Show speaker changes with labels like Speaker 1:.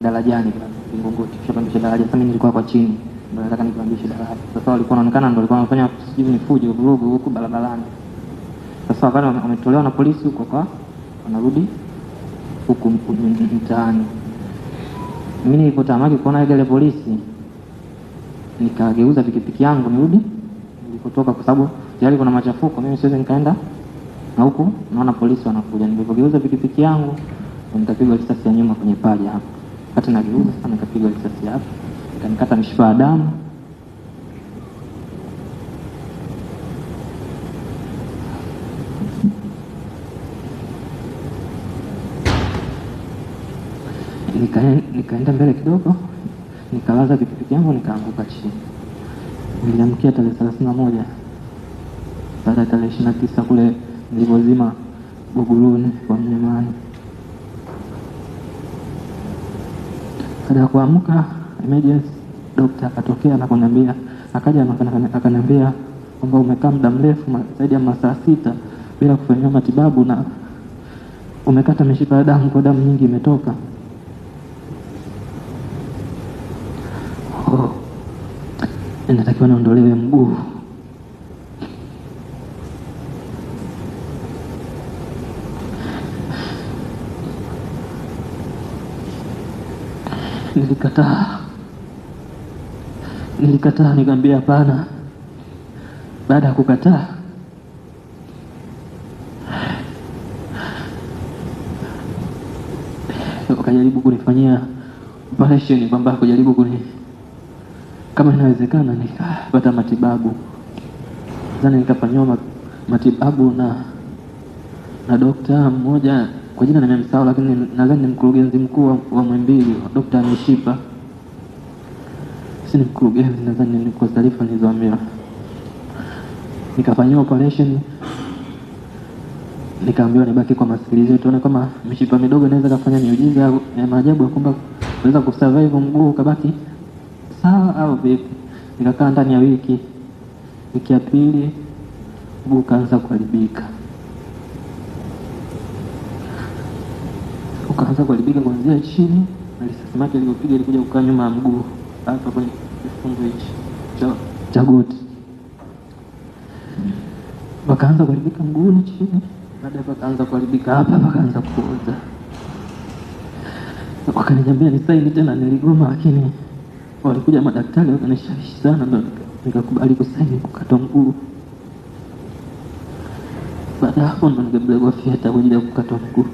Speaker 1: darajani kwa Vingunguti, kisha pandisha daraja. Sasa mimi nilikuwa kwa chini, ndio nataka nipandishe daraja. Sasa walikuwa wanaonekana ndio walikuwa wanafanya sijui ni fujo vurugu huko barabarani. Sasa wakati wametolewa na polisi huko kwa wanarudi huko mtaani. Mimi nilipotamaki kuona ile polisi, nikageuza pikipiki yangu nirudi nilipotoka, kwa sababu tayari kuna machafuko, mimi siwezi nikaenda na huko naona polisi wanakuja. Nilipogeuza pikipiki yangu nikapigwa risasi ya nyuma kwenye paja hapo. Hata nageuza sana nikapigwa risasi hapo, ikanikata mishipa ya damu. Nikaenda mbele kidogo, nikalaza pikipiki yangu, nikaanguka chini. Niliamkia tarehe 31 baada ya tarehe 29 kule nilipozima Buguruni kwa Mlimani. Baada ya kuamka, emergency doctor akatokea na kuniambia, akaja akaniambia kwamba umekaa muda mrefu zaidi ya masaa 6 bila kufanyiwa matibabu na umekata mishipa ya damu, kwa damu nyingi imetoka. Inatakiwa niondolewe mguu. Nilikataa, nikamwambia hapana. Baada ya kukataa, wakajaribu kunifanyia operation, kwamba kujaribu kama inawezekana nikapata matibabu. Sasa nikafanywa matibabu na daktari mmoja kwa jina nimemsahau, lakini nadhani ni mkurugenzi mkuu wa Muhimbili, Dr. Mishipa. Si ni mkurugenzi, nadhani ni kwa taarifa nilizoambiwa. Nikafanywa operation, nikaambiwa nibaki kwa masikilizo, tuone kama mishipa midogo inaweza kufanya miujiza ya maajabu ya kwamba naweza kusurvive mguu kabaki sawa au vipi. Nikakaa ndani ya wiki ya pili mguu kaanza kuharibika. Ukaanza kuharibika kuanzia chini, na risasi yake iliyopiga ilikuja kukaa nyuma ya mguu hapa kwenye kifungo hichi cha goti. Wakaanza kuharibika mguuni chini, baadaye wakaanza kuharibika hapa, wakaanza kuoza. Wakaniambia nisaini tena, niligoma, lakini walikuja madaktari wakanishawishi sana, ndio nikakubali kusaini kukatwa mguu. Baada hapo ndo nikapelekwa theater kwa ajili ya kukatwa mguu.